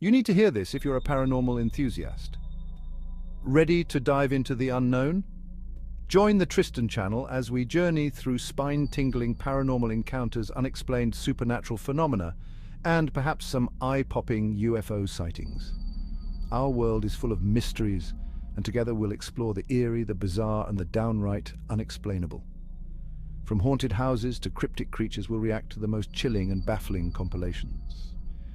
You need to hear this if you're a paranormal enthusiast. Ready to dive into the unknown? Join the Tristan channel as we journey through spine-tingling paranormal encounters, unexplained supernatural phenomena, and perhaps some eye-popping UFO sightings. Our world is full of mysteries, and together we'll explore the eerie, the bizarre, and the downright unexplainable. From haunted houses to cryptic creatures, we'll react to the most chilling and baffling compilations.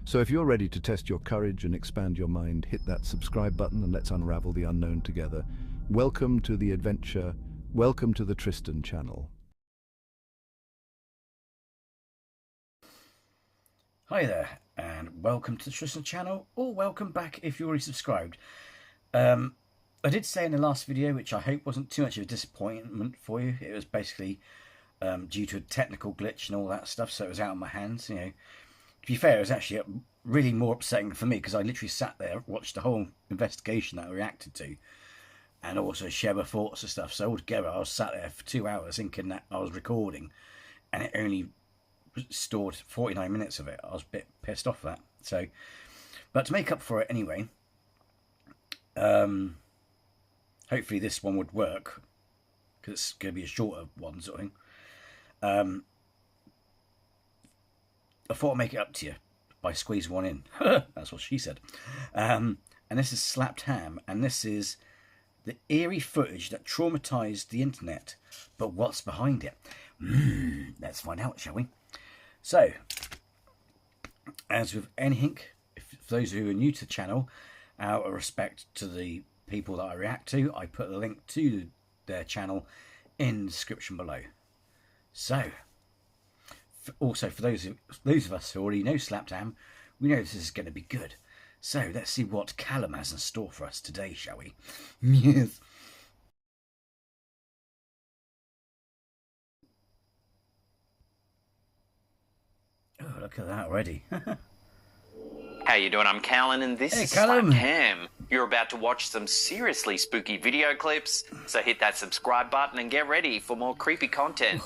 So if you're ready to test your courage and expand your mind, hit that subscribe button and let's unravel the unknown together. Welcome to the adventure. Welcome to the Tristan channel. Hi there, and welcome to the Tristan channel, or welcome back if you're already subscribed. I did say in the last video, which I hope wasn't too much of a disappointment for you, it was basically due to a technical glitch and all that stuff, so it was out of my hands. You know, to be fair, it was actually really more upsetting for me because I literally sat there, watched the whole investigation that I reacted to, and also share my thoughts and stuff. So altogether, I was sat there for 2 hours thinking that I was recording, and it only stored 49 minutes of it. I was a bit pissed off at that. So, but to make up for it anyway, hopefully this one would work, because it's going to be a shorter one sort of thing. I thought I'd make it up to you by squeezing one in. That's what she said. And this is Slapped Ham, and this is the eerie footage that traumatized the internet. But what's behind it? Let's find out, shall we? So, as with anything, for those who are new to the channel, out of respect to the people that I react to, I put the link to their channel in the description below. So, also for those of us who already know Slapped Ham, we know this is going to be good. So, let's see what Callum has in store for us today, shall we? Yes. Oh, look at that already. How you doing? I'm Callan, and this is Slapped Ham. You're about to watch some seriously spooky video clips, so hit that subscribe button and get ready for more creepy content.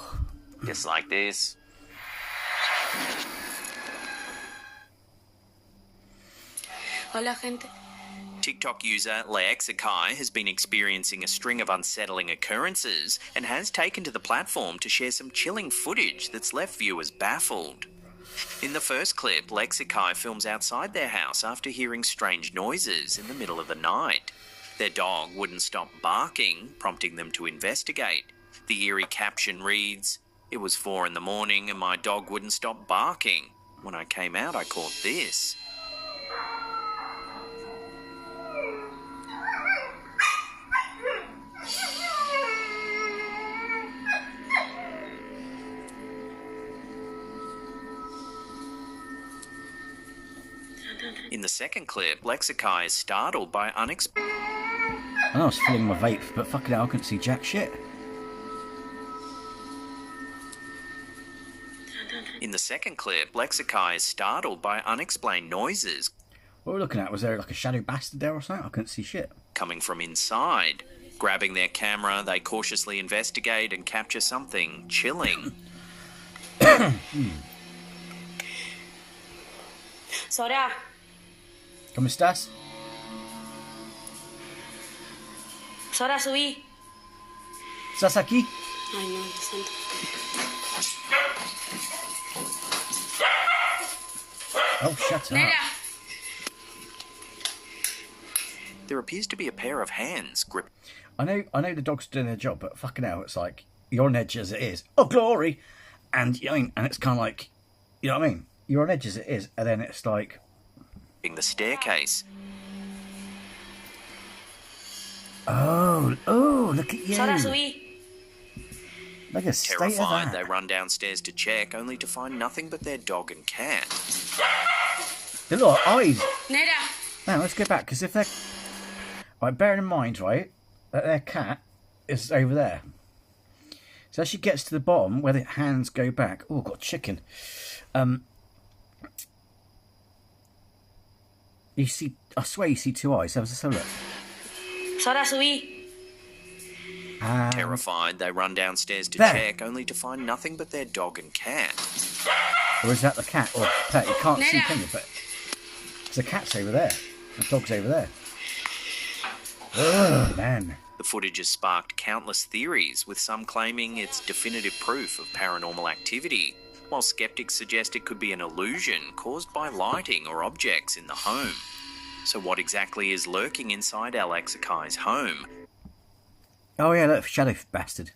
Just like this. Hola, gente. TikTok user Lexikai has been experiencing a string of unsettling occurrences and has taken to the platform to share some chilling footage that's left viewers baffled. In the first clip, Lexikai films outside their house after hearing strange noises in the middle of the night. Their dog wouldn't stop barking, prompting them to investigate. The eerie caption reads, "It was 4 in the morning and my dog wouldn't stop barking. When I came out, I caught this." In the second clip, Lexikai is startled by unexpected... I know I was filling my vape, but fucking hell, I couldn't see jack shit. In the second clip, Lexikai is startled by unexplained noises. What we're looking at, was there like a shadow bastard there or something? I couldn't see shit. Coming from inside. Grabbing their camera, they cautiously investigate and capture something chilling. Sora. ¿Cómo estás? Sora, subí. ¿Estás aquí? Ay, no, Dios santo. Oh, shut up. Nera. There appears to be a pair of hands grip. I know the dog's doing their job, but fucking hell, it's like, you're on edge as it is. Oh, glory! And, you know what I mean? And it's kind of like, you know what I mean? You're on edge as it is, and then it's like... the staircase. Oh, look at you. Sora, subí. Look at state of Terrified, that. they run downstairs to check, only to find nothing but their dog and cat. The little eyes. Nera. Now, let's go back, because if they're... Right, bearing in mind, right, that their cat is over there. So as she gets to the bottom, where the hands go back... Oh, got chicken. You see... I swear you see two eyes. Have a look. Sora, subí. Terrified, they run downstairs to check, only to find nothing but their dog and cat. Or is that the cat or pet? You can't see, can you? But The cat's over there. The dog's over there. Oh, man. The footage has sparked countless theories, with some claiming it's definitive proof of paranormal activity, while skeptics suggest it could be an illusion caused by lighting or objects in the home. So what exactly is lurking inside Alexakai's home? Oh yeah, look, shadow bastard.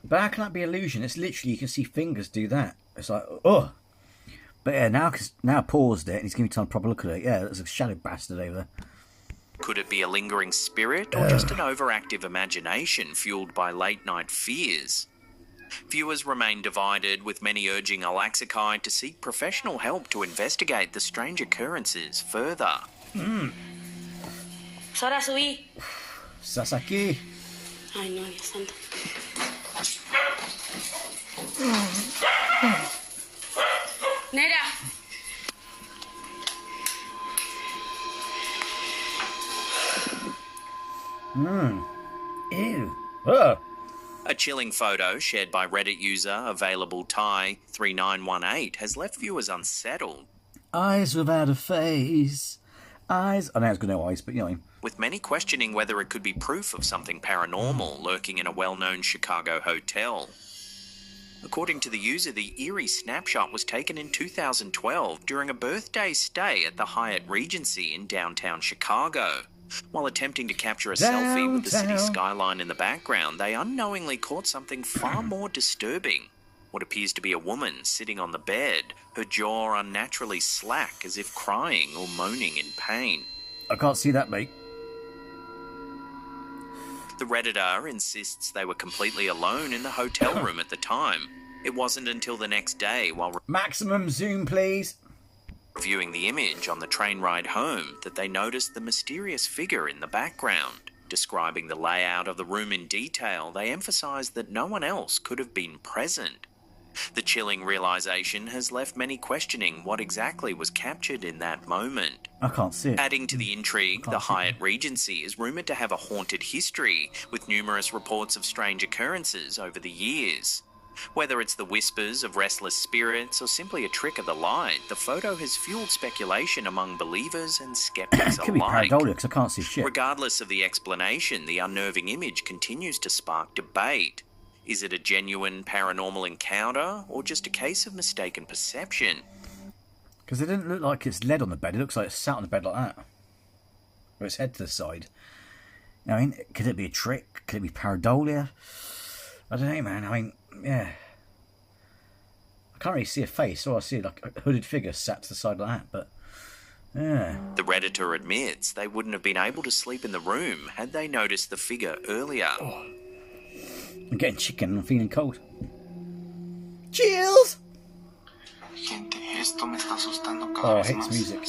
But how can that be illusion? It's literally, you can see fingers do that. It's like, oh. But yeah, now I paused it and he's giving me time to proper look at it. Yeah, there's a shadow bastard over there. Could it be a lingering spirit or just an overactive imagination fueled by late-night fears? Viewers remain divided, with many urging Alexakai to seek professional help to investigate the strange occurrences further. Sora, subí. Sasaki. Ay, no, Dios santo. Nera. Ew. Oh. A chilling photo shared by Reddit user available Thai3918 has left viewers unsettled. Eyes without a face. Eyes. I know it's got no eyes, but you know what I mean. With many questioning whether it could be proof of something paranormal lurking in a well-known Chicago hotel. According to the user, the Eerie snapshot was taken in 2012 during a birthday stay at the Hyatt Regency in downtown Chicago. While attempting to capture a selfie with the city skyline in the background, they unknowingly caught something far more disturbing. What appears to be a woman sitting on the bed, her jaw unnaturally slack as if crying or moaning in pain. I can't see that, mate. The Redditor insists they were completely alone in the hotel room at the time. It wasn't until the next day, while Maximum zoom, please. reviewing the image on the train ride home, that they noticed the mysterious figure in the background. Describing the layout of the room in detail, they emphasised that no one else could have been present. The chilling realisation has left many questioning what exactly was captured in that moment. I can't see it. Adding to the intrigue, the Hyatt Regency is rumoured to have a haunted history, with numerous reports of strange occurrences over the years. Whether it's the whispers of restless spirits or simply a trick of the light, the photo has fueled speculation among believers and skeptics It could be alike. pareidolia because I can't see shit. Regardless of the explanation, the unnerving image continues to spark debate. Is it a genuine paranormal encounter or just a case of mistaken perception? Because it didn't look like it's lead on the bed. It looks like it's sat on the bed like that. With its head to the side. I mean, could it be a trick? Could it be pareidolia? I don't know, man. I mean, yeah. I can't really see a face. All I see like a hooded figure sat to the side like that, but yeah. The Redditor admits they wouldn't have been able to sleep in the room had they noticed the figure earlier. I'm getting chicken and I'm feeling cold. Chills! Oh, I hate this music.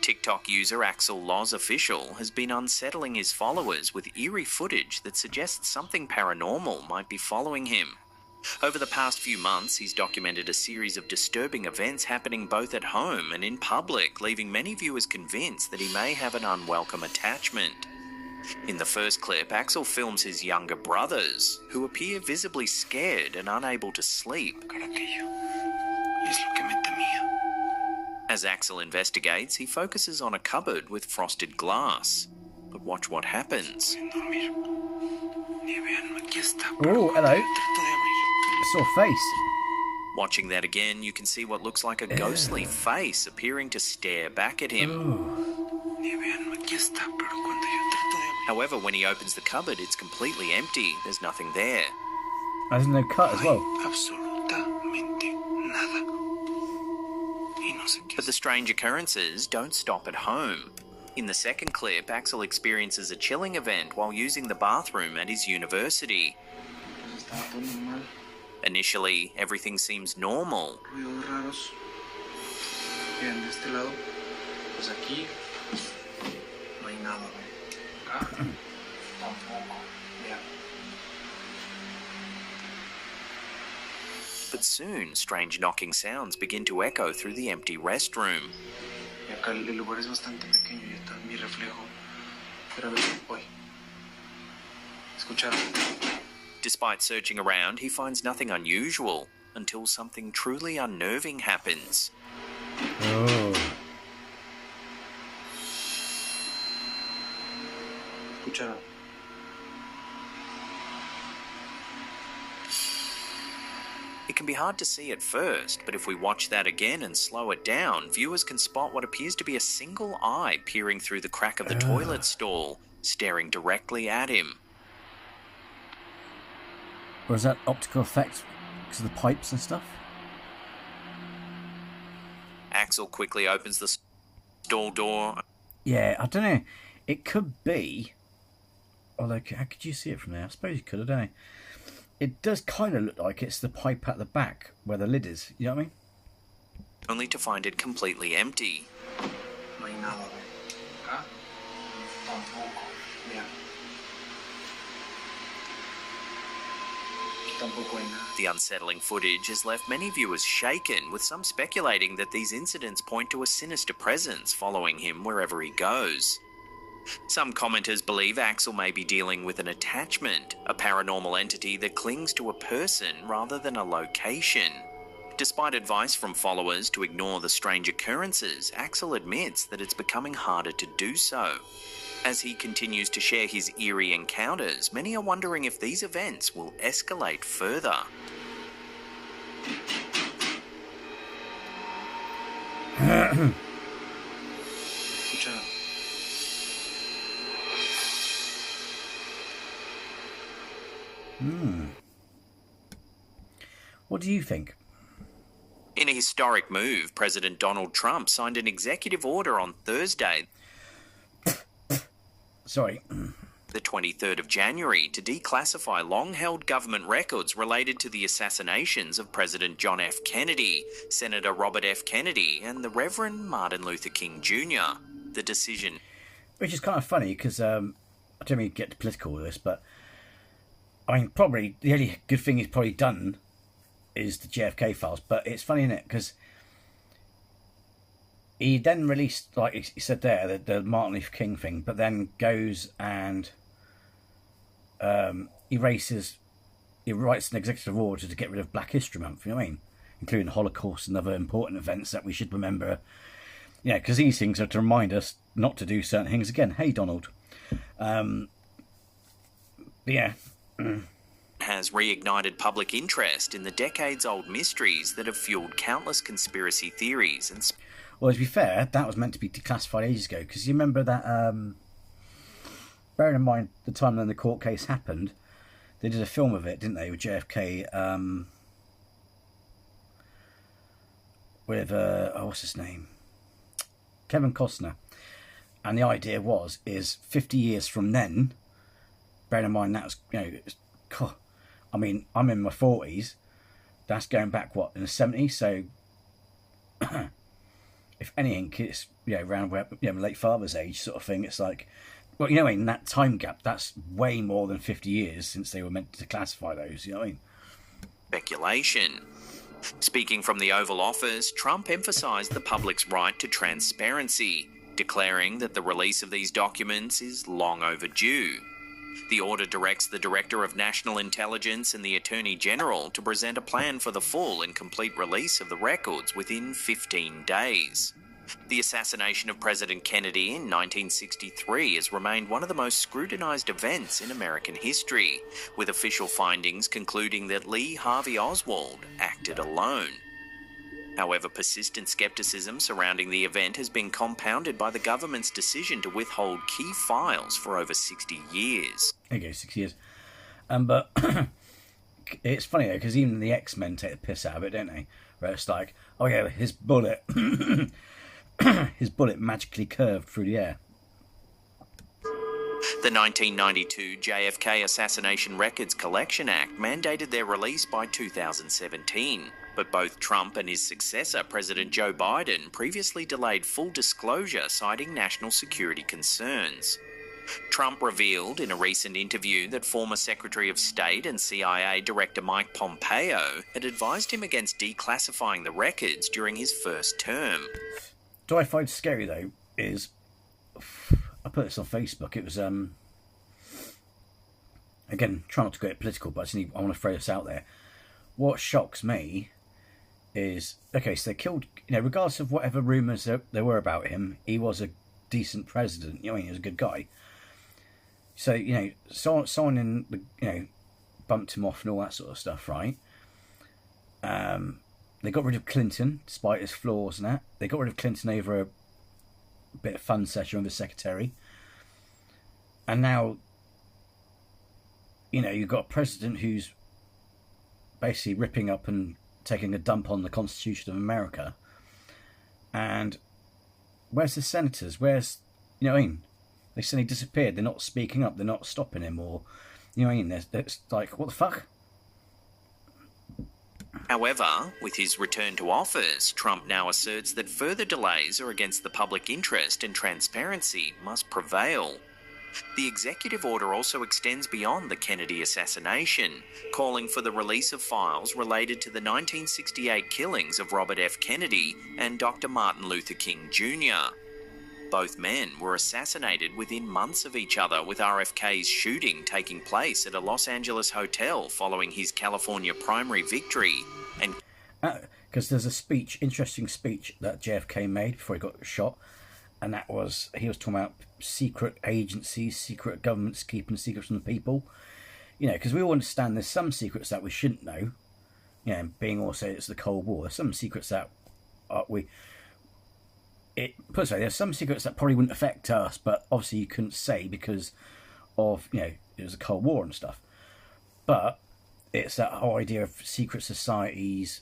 TikTok user Axel Loz Official has been unsettling his followers with eerie footage that suggests something paranormal might be following him. Over the past few months, he's documented a series of disturbing events happening both at home and in public, leaving many viewers convinced that he may have an unwelcome attachment. In the first clip, Axel films his younger brothers, who appear visibly scared and unable to sleep. As Axel investigates, he focuses on a cupboard with frosted glass. But watch what happens. Oh, hello. I saw a face. Watching that again, you can see what looks like a ghostly face appearing to stare back at him. However, when he opens the cupboard, it's completely empty. There's nothing there. There's no cut as well. But the strange occurrences don't stop at home. In the second clip, Axel experiences a chilling event while using the bathroom at his university. Initially, everything seems normal. But soon, strange knocking sounds begin to echo through the empty restroom. Despite searching around, he finds nothing unusual, until something truly unnerving happens. Oh. Escucha. It can be hard to see at first, but if we watch that again and slow it down, viewers can spot what appears to be a single eye peering through the crack of the toilet stall, staring directly at him. Or is that optical effect because of the pipes and stuff? Axel quickly opens the stall door. Yeah, I don't know. It could be. Although, how could you see it from there? I suppose you could, I don't know. It does kind of look like it's the pipe at the back where the lid is. You know what I mean? Only to find it completely empty. No hay nada. Acá tampoco. Mira. Aquí tampoco hay nada. The unsettling footage has left many viewers shaken, with some speculating that these incidents point to a sinister presence following him wherever he goes. Some commenters believe Axel may be dealing with an attachment, a paranormal entity that clings to a person rather than a location. Despite advice from followers to ignore the strange occurrences, Axel admits that it's becoming harder to do so. As he continues to share his eerie encounters, many are wondering if these events will escalate further. Escucha. What do you think? In a historic move, President Donald Trump signed an executive order on Thursday, Sorry. the 23rd of January, to declassify long-held government records related to the assassinations of President John F. Kennedy, Senator Robert F. Kennedy, and the Reverend Martin Luther King Jr. The decision... Which is kind of funny because I don't mean to get political with this, but I mean, probably the only good thing he's probably done is the JFK files. But it's funny, isn't it? Because he then released, like he said there, the Martin Luther King thing, but then goes and he writes an executive order to get rid of Black History Month, you know what I mean? Including the Holocaust and other important events that we should remember. Yeah, because these things are to remind us not to do certain things again. Hey, Donald. Yeah. has reignited public interest in the decades-old mysteries that have fueled countless conspiracy theories and... Well, to be fair, that was meant to be declassified ages ago, because you remember that, bearing in mind the time when the court case happened, they did a film of it, didn't they, with JFK, with, what's his name? Kevin Costner. And the idea is 50 years from then, bearing in mind that was, you know, God, I mean, I'm in my 40s, that's going back, what, in the 70s, so... if anything, it's, you know, around where, you know, late father's age sort of thing. It's like, well, you know, in that time gap, that's way more than 50 years since they were meant to classify those, you know what I mean? Speculation. Speaking from the Oval Office, Trump emphasised the public's right to transparency, declaring that the release of these documents is long overdue. The order directs the Director of National Intelligence and the Attorney General to present a plan for the full and complete release of the records within 15 days. The assassination of President Kennedy in 1963 has remained one of the most scrutinised events in American history, with official findings concluding that Lee Harvey Oswald acted alone. However, persistent scepticism surrounding the event has been compounded by the government's decision to withhold key files for over 60 years. There you go, 6 years. But it's funny though, because even the X-Men take the piss out of it, don't they? Where it's like, oh yeah, his bullet, his bullet magically curved through the air. The 1992 JFK Assassination Records Collection Act mandated their release by 2017. But both Trump and his successor, President Joe Biden, previously delayed full disclosure, citing national security concerns. Trump revealed in a recent interview that former Secretary of State and CIA Director Mike Pompeo had advised him against declassifying the records during his first term. What I find scary, though, is... I put this on Facebook. It was, again, try not to get political, but I want to throw this out there. What shocks me is, okay, so they killed, you know, regardless of whatever rumours there were about him, he was a decent president, you know, he was a good guy. So, you know, someone in the, you know, bumped him off and all that sort of stuff, right? They got rid of Clinton, despite his flaws and that. They got rid of Clinton over a bit of fun session with the secretary. And now, you know, you've got a president who's basically ripping up and taking a dump on the Constitution of America. And where's the senators? Where's, you know what I mean? They suddenly disappeared. They're not speaking up. They're not stopping him. Or, you know what I mean? It's like, what the fuck? However, with his return to office, Trump now asserts that further delays are against the public interest and transparency must prevail. The executive order also extends beyond the Kennedy assassination, calling for the release of files related to the 1968 killings of Robert F. Kennedy and Dr. Martin Luther King Jr. Both men were assassinated within months of each other, with RFK's shooting taking place at a Los Angeles hotel following his California primary victory. And because there's a speech, interesting speech that JFK made before he got shot, and that was, he was talking about secret agencies, secret governments keeping secrets from the people. You know, because we all understand there's some secrets that we shouldn't know. You know, being also it's the Cold War. There's some secrets that there's some secrets that probably wouldn't affect us, but obviously you couldn't say because of, you know, it was a Cold War and stuff. But it's that whole idea of secret societies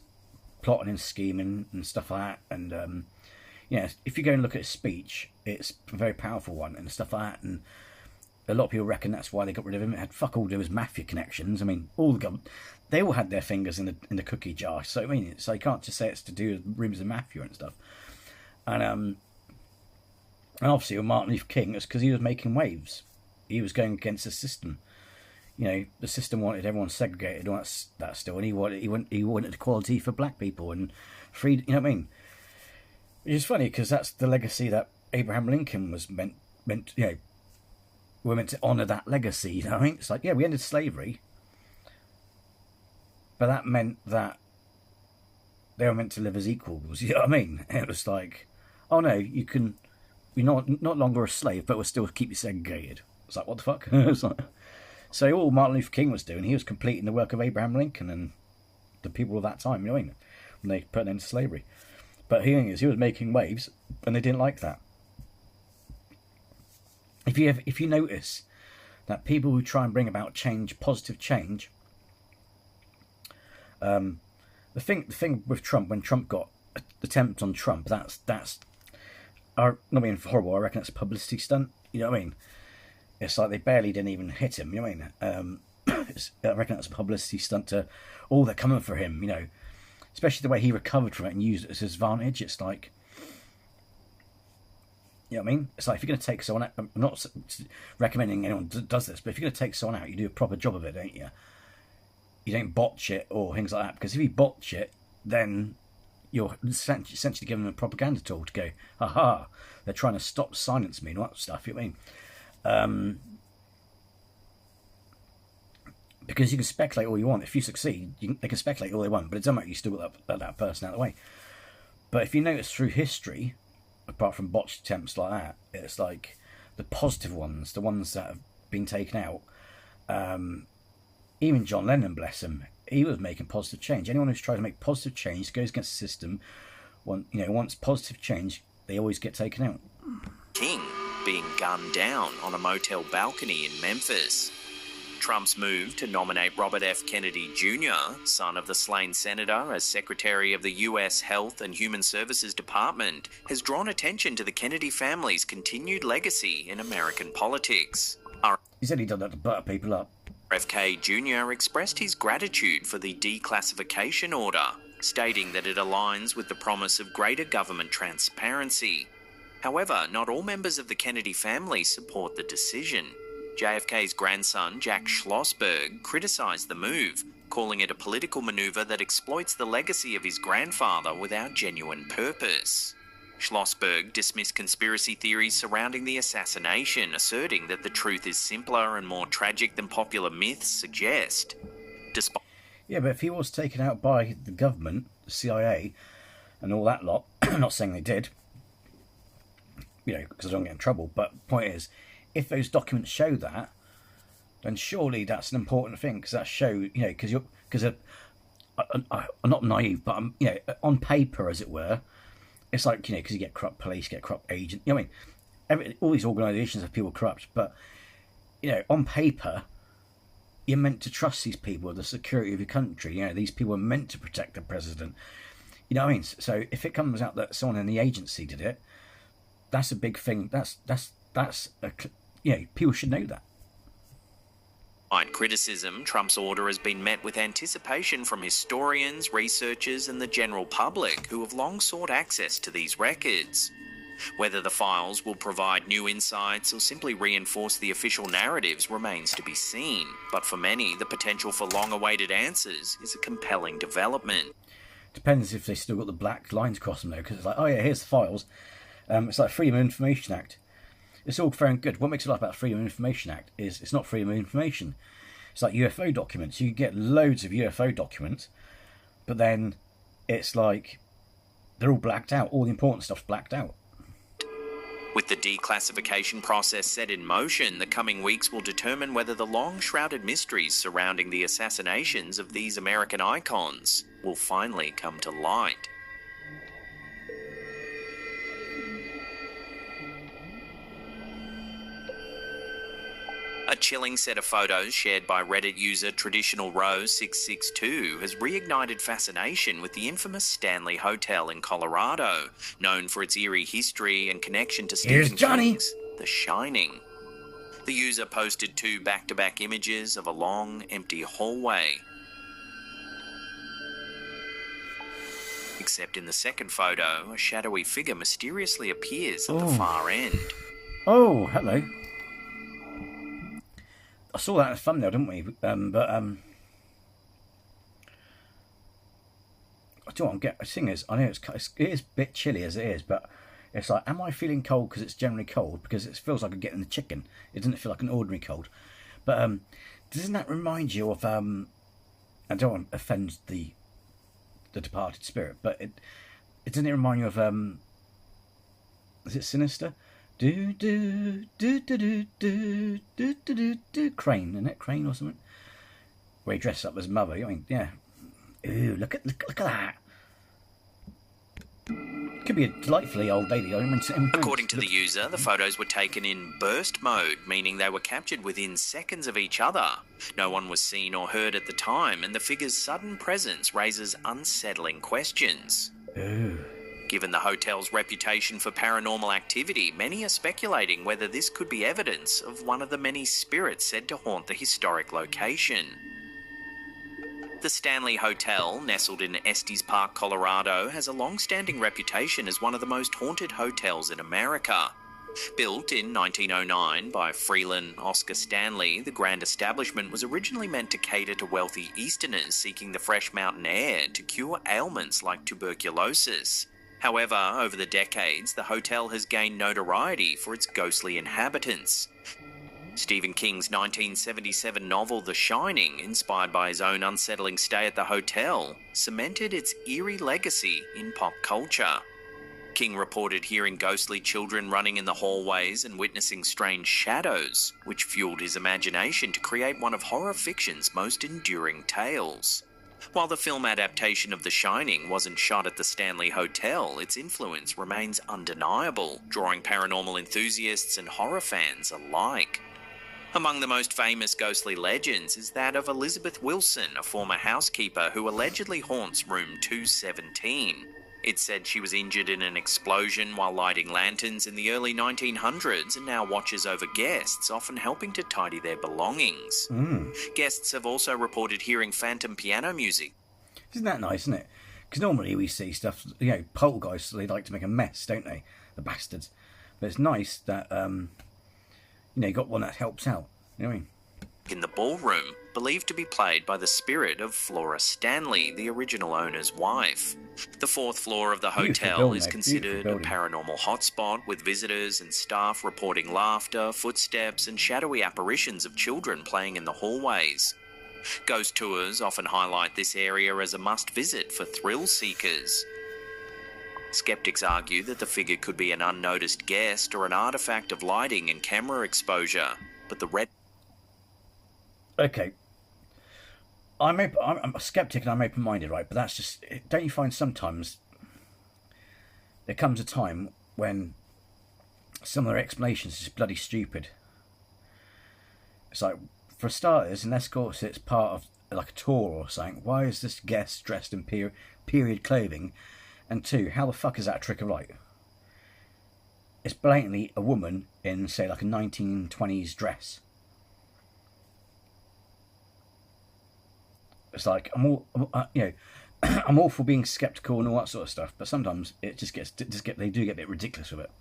plotting and scheming and stuff like that. And you know, if you go and look at his speech, it's a very powerful one and stuff like that. And a lot of people reckon that's why they got rid of him. It had fuck all to do with his mafia connections. I mean, all the government, they all had their fingers in the cookie jar. So I mean, so you can't just say it's to do with rumours of mafia and stuff. And obviously with Martin Luther King, it's because he was making waves. He was going against the system. You know, the system wanted everyone segregated, all that still, and he wanted equality for black people and freedom. You know what I mean? Which is funny because that's the legacy that Abraham Lincoln was meant. You know, we're meant to honour that legacy. You know what I mean? It's like, yeah, we ended slavery, but that meant that they were meant to live as equals. You know what I mean? And it was like, oh no, you're not longer a slave, but we'll still keep you segregated. It's like, what the fuck? It's like, so all Martin Luther King was doing, he was completing the work of Abraham Lincoln and the people of that time, you know what I mean? When they put an end to slavery. But the thing is, he was making waves, and they didn't like that. If you notice that people who try and bring about change, positive change, the thing with Trump, when Trump got attempt on Trump, that's not being horrible. I reckon it's a publicity stunt. You know what I mean? It's like they barely didn't even hit him. You know what I mean? I reckon that's a publicity stunt to all they're coming for him. You know, especially the way he recovered from it and used it as his advantage. It's like, you know what I mean? It's like if you're going to take someone out, I'm not recommending anyone does this, but if you're going to take someone out, you do a proper job of it, don't you? You don't botch it or things like that, because if you botch it, then you're essentially giving them a propaganda tool to go, haha, they're trying to silence me and all that stuff, you know what I mean? Because you can speculate all you want. If you succeed, they can speculate all they want, but it doesn't matter, you still got that person out of the way. But if you notice through history, apart from botched attempts like that, it's like the positive ones, the ones that have been taken out. Even John Lennon, bless him, he was making positive change. Anyone who's trying to make positive change goes against the system. Once positive change, they always get taken out. King being gunned down on a motel balcony in Memphis. Trump's move to nominate Robert F. Kennedy Jr., son of the slain senator, as Secretary of the U.S. Health and Human Services Department, has drawn attention to the Kennedy family's continued legacy in American politics. He said he done that to butter people up. RFK Jr. expressed his gratitude for the declassification order, stating that it aligns with the promise of greater government transparency. However, not all members of the Kennedy family support the decision. JFK's grandson, Jack Schlossberg, criticised the move, calling it a political manoeuvre that exploits the legacy of his grandfather without genuine purpose. Schlossberg dismissed conspiracy theories surrounding the assassination, asserting that the truth is simpler and more tragic than popular myths suggest. Yeah, but if he was taken out by the government, the CIA, and all that lot, I'm not saying they did, you know, because I don't get in trouble, but the point is, if those documents show that, then surely that's an important thing, because that shows, because I'm not naive, but I'm, on paper, as it were, it's like, because you get corrupt police, get corrupt agents, all these organisations have people corrupt, but, on paper, you're meant to trust these people, the security of your country. These people are meant to protect the president. You know what I mean? So if it comes out that someone in the agency did it, that's a big thing. People should know that. Despite criticism, Trump's order has been met with anticipation from historians, researchers and the general public who have long sought access to these records. Whether the files will provide new insights or simply reinforce the official narratives remains to be seen, but for many, the potential for long-awaited answers is a compelling development. Depends if they still got the black lines across them, though, because it's like, oh yeah, here's the files. It's like Freedom of Information Act. It's all fair and good. What makes it like about Freedom of Information Act is it's not freedom of information. It's like UFO documents. You can get loads of UFO documents, but then it's like they're all blacked out. All the important stuff's blacked out. With the declassification process set in motion, the coming weeks will determine whether the long-shrouded mysteries surrounding the assassinations of these American icons will finally come to light. A chilling set of photos shared by Reddit user Traditional Rose 662 has reignited fascination with the infamous Stanley Hotel in Colorado, known for its eerie history and connection to Stephen King's The Shining. The user posted 2 back-to-back images of a long, empty hallway. Except in the second photo, a shadowy figure mysteriously appears at the far end. Oh, hello. I saw that in the thumbnail, didn't we? The thing is, I know it is a bit chilly as it is, but it's like, am I feeling cold because it's generally cold? Because it feels like I'm getting the chicken. It doesn't feel like an ordinary cold. But doesn't that remind you of? I don't want to offend the departed spirit, but it doesn't remind you of? Is it Sinister? Do do do do do do do do do Crane, isn't it? Crane or something? Where he dresses up as mother. I mean, yeah. Ooh, look at that. Could be a delightfully old lady. According to the user, the photos were taken in burst mode, meaning they were captured within seconds of each other. No one was seen or heard at the time, and the figure's sudden presence raises unsettling questions. Ooh. Given the hotel's reputation for paranormal activity, many are speculating whether this could be evidence of one of the many spirits said to haunt the historic location. The Stanley Hotel, nestled in Estes Park, Colorado, has a long-standing reputation as one of the most haunted hotels in America. Built in 1909 by Freeland Oscar Stanley, the grand establishment was originally meant to cater to wealthy Easterners seeking the fresh mountain air to cure ailments like tuberculosis. However, over the decades, the hotel has gained notoriety for its ghostly inhabitants. Stephen King's 1977 novel The Shining, inspired by his own unsettling stay at the hotel, cemented its eerie legacy in pop culture. King reported hearing ghostly children running in the hallways and witnessing strange shadows, which fueled his imagination to create one of horror fiction's most enduring tales. While the film adaptation of The Shining wasn't shot at the Stanley Hotel, its influence remains undeniable, drawing paranormal enthusiasts and horror fans alike. Among the most famous ghostly legends is that of Elizabeth Wilson, a former housekeeper who allegedly haunts room 217. It's said she was injured in an explosion while lighting lanterns in the early 1900s and now watches over guests, often helping to tidy their belongings. Guests have also reported hearing phantom piano music. Isn't that nice, isn't it? Because normally we see stuff, poltergeists, they like to make a mess, don't they? The bastards. But it's nice that, you got one that helps out. You know what I mean? In the ballroom, believed to be played by the spirit of Flora Stanley, the original owner's wife. The 4th floor of the hotel is considered a paranormal hotspot, with visitors and staff reporting laughter, footsteps and shadowy apparitions of children playing in the hallways. Ghost tours often highlight this area as a must-visit for thrill seekers. Skeptics argue that the figure could be an unnoticed guest or an artifact of lighting and camera exposure, but the Okay. I'm a skeptic and I'm open-minded, right? But that's just... Don't you find sometimes there comes a time when some of their explanations is bloody stupid? It's like, for starters, unless, of course, it's part of like a tour or something, why is this guest dressed in period clothing? And two, how the fuck is that a trick of light? It's blatantly a woman in, say, like a 1920s dress. It's like, I'm all for being sceptical and all that sort of stuff, but sometimes it they do get a bit ridiculous with it.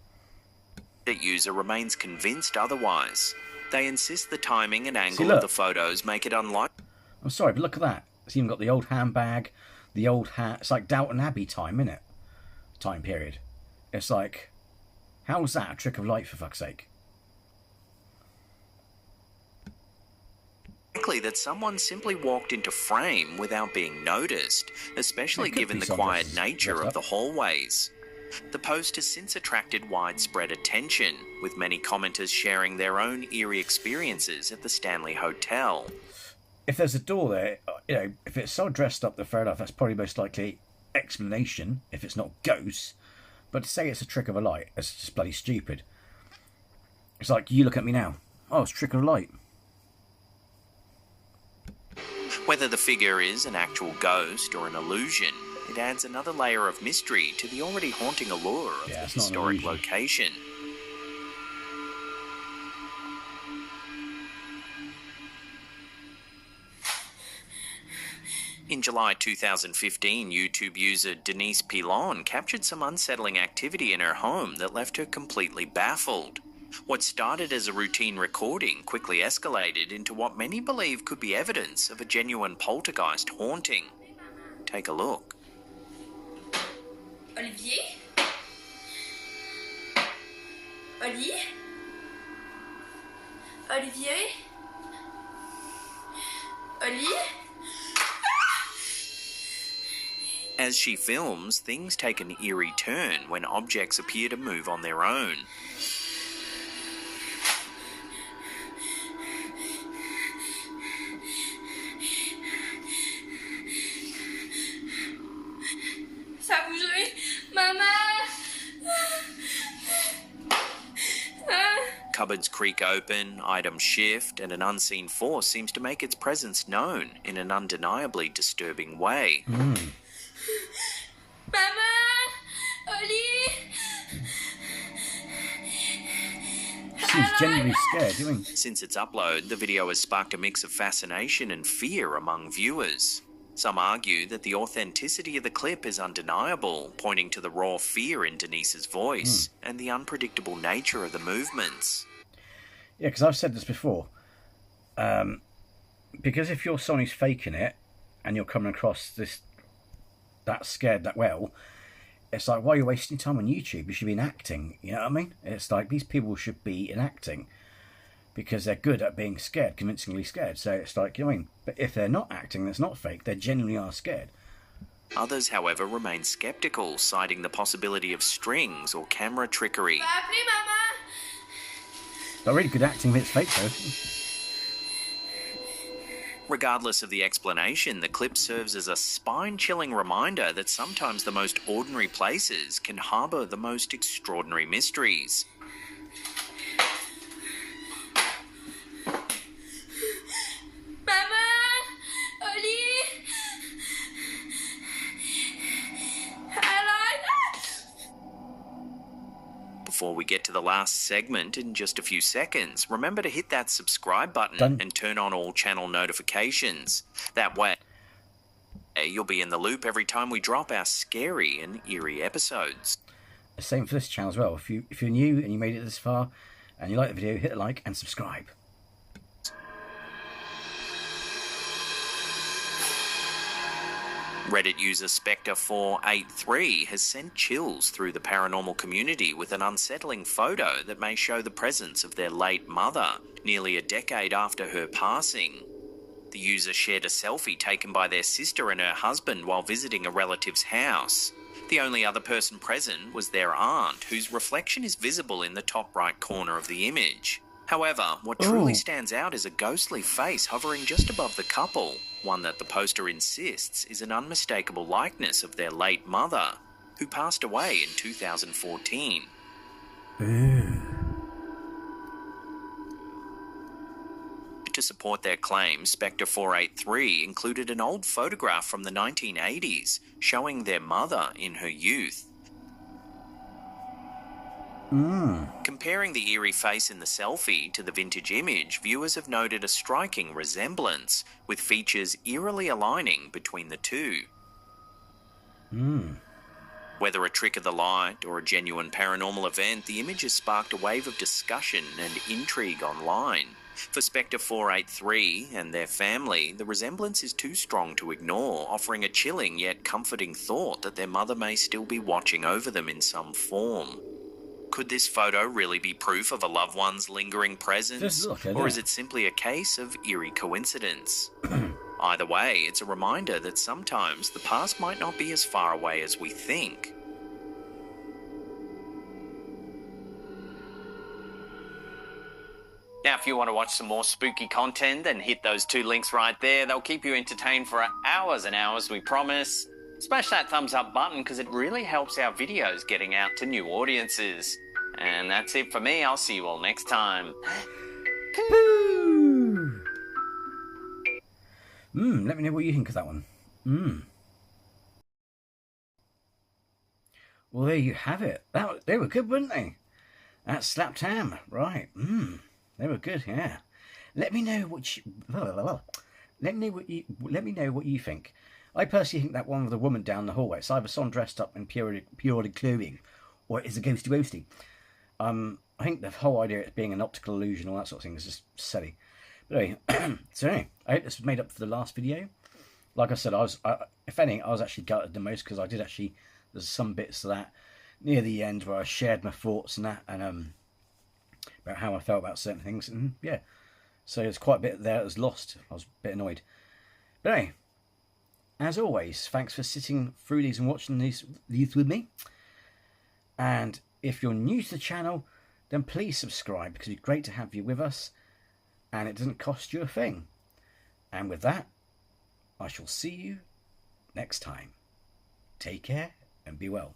The user remains convinced otherwise. They insist the timing and angle of the photos make it unlikely. I'm sorry, but look at that. It's even got the old handbag, the old hat. It's like Downton Abbey time, innit? Time period. It's like, how is that a trick of light, for fuck's sake? Likely that someone simply walked into frame without being noticed, especially given the quiet nature of the hallways. The post has since attracted widespread attention, with many commenters sharing their own eerie experiences at the Stanley Hotel. If there's a door there, if it's so dressed up, fair enough, that's probably most likely explanation, if it's not ghosts. But to say it's a trick of a light, it's just bloody stupid. It's like, you look at me now. Oh, it's a trick of a light. Whether the figure is an actual ghost or an illusion, it adds another layer of mystery to the already haunting allure of the historic location. In July 2015, YouTube user Denise Pilon captured some unsettling activity in her home that left her completely baffled. What started as a routine recording quickly escalated into what many believe could be evidence of a genuine poltergeist haunting. Take a look. Olivier? Oli? Olivier? Oli? As she films, things take an eerie turn when objects appear to move on their own. Ça a bougé. Maman! Cupboards creak open, items shift, and an unseen force seems to make its presence known in an undeniably disturbing way. Maman! Oli! She's genuinely scared, doing. Since its upload, the video has sparked a mix of fascination and fear among viewers. Some argue that the authenticity of the clip is undeniable, pointing to the raw fear in Denise's voice and the unpredictable nature of the movements. Yeah, because I've said this before. Because if you're someone who's faking it and you're coming across that scared that well, it's like, why are you wasting time on YouTube? You should be enacting. You know what I mean? It's like these people should be enacting because they're good at being scared, convincingly scared. So it's like, you know what I mean? But if they're not acting, that's not fake. They genuinely are scared. Others, however, remain sceptical, citing the possibility of strings or camera trickery. They're really good acting if it's fake, though. Regardless of the explanation, the clip serves as a spine-chilling reminder that sometimes the most ordinary places can harbour the most extraordinary mysteries. Before we get to the last segment in just a few seconds, remember to hit that subscribe button and turn on all channel notifications. That way, you'll be in the loop every time we drop our scary and eerie episodes. Same for this channel as well. If you're new and you made it this far and you like the video, hit a like and subscribe. Reddit user Spectre483 has sent chills through the paranormal community with an unsettling photo that may show the presence of their late mother, nearly a decade after her passing. The user shared a selfie taken by their sister and her husband while visiting a relative's house. The only other person present was their aunt, whose reflection is visible in the top right corner of the image. However, what truly stands out is a ghostly face hovering just above the couple, one that the poster insists is an unmistakable likeness of their late mother, who passed away in 2014. To support their claim, Spectre 483 included an old photograph from the 1980s showing their mother in her youth. Comparing the eerie face in the selfie to the vintage image, viewers have noted a striking resemblance, with features eerily aligning between the two. Whether a trick of the light or a genuine paranormal event, the image has sparked a wave of discussion and intrigue online. For Spectre 483 and their family, the resemblance is too strong to ignore, offering a chilling yet comforting thought that their mother may still be watching over them in some form. Could this photo really be proof of a loved one's lingering presence, or is it simply a case of eerie coincidence? Either way, it's a reminder that sometimes the past might not be as far away as we think. Now, if you want to watch some more spooky content, then hit those 2 links right there. They'll keep you entertained for hours and hours, we promise. Smash that thumbs up button because it really helps our videos getting out to new audiences. And that's it for me. I'll see you all next time. Let me know what you think of that one. Well, there you have it. They were good, weren't they? That slapped ham, right? They were good, yeah. Let me know what you think. I personally think that one with the woman down the hallway, it's either someone dressed up in periodic clothing, or it is a ghosty roasty. I think the whole idea of it being an optical illusion, all that sort of thing, is just silly. But anyway, I hope this was made up for the last video. Like I said, if anything, I was actually gutted the most because I did actually. There's some bits of that near the end where I shared my thoughts and that, and about how I felt about certain things, and yeah, so there's quite a bit there that was lost. I was a bit annoyed. But anyway, as always, thanks for sitting through these and watching these with me. And if you're new to the channel, then please subscribe because it's great to have you with us and it doesn't cost you a thing. And with that, I shall see you next time. Take care and be well.